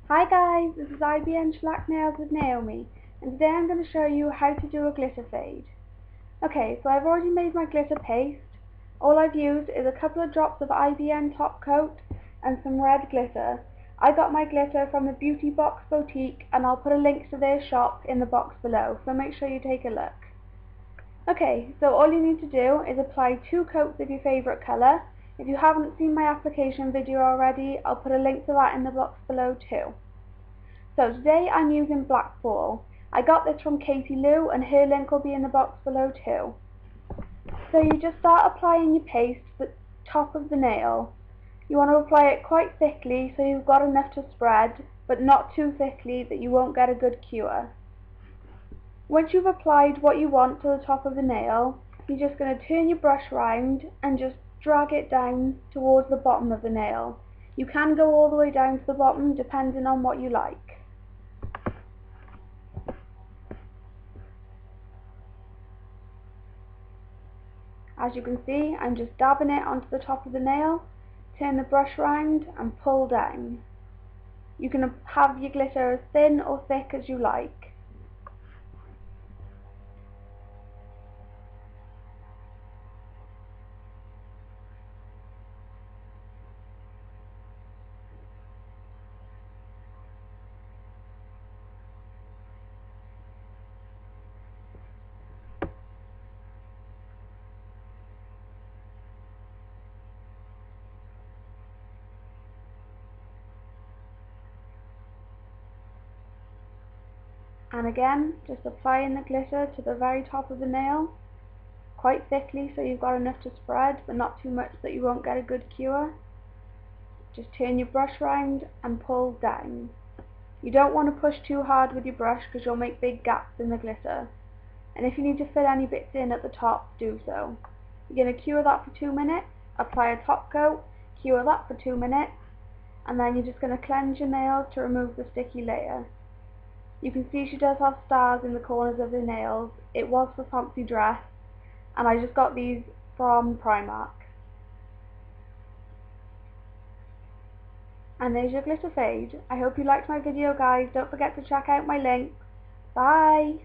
Hi guys, this is IBN/Nails with Naomi, and today I'm going to show you how to do a glitter fade. Okay, so I've already made my glitter paste. All I've used is a couple of drops of IBN top coat and some red glitter. I got my glitter from the Beauty Box Boutique, and I'll put a link to their shop in the box below, so make sure you take a look. Okay, so all you need to do is apply 2 coats of your favourite colour. If you haven't seen my application video already, I'll put a link to that in the box below too. So today I'm using Black Ball. I got this from Katie Lou, and her link will be in the box below too. So you just start applying your paste to the top of the nail. You want to apply it quite thickly so you've got enough to spread, but not too thickly that you won't get a good cure. Once you've applied what you want to the top of the nail, you're just going to turn your brush round and just drag it down towards the bottom of the nail. You can go all the way down to the bottom depending on what you like. As you can see, I'm just dabbing it onto the top of the nail, turn the brush round and pull down. You can have your glitter as thin or thick as you like. And again, just applying the glitter to the very top of the nail, quite thickly so you've got enough to spread, but not too much that you won't get a good cure. Just turn your brush round and pull down. You don't want to push too hard with your brush because you'll make big gaps in the glitter. And if you need to fill any bits in at the top, do so. You're going to cure that for 2 minutes, apply a top coat, cure that for 2 minutes, and then you're just going to cleanse your nails to remove the sticky layer. You can see she does have stars in the corners of her nails. It was for Fancy Dress, and I just got these from Primark. And there's your glitter fade. I hope you liked my video guys. Don't forget to check out my links. Bye!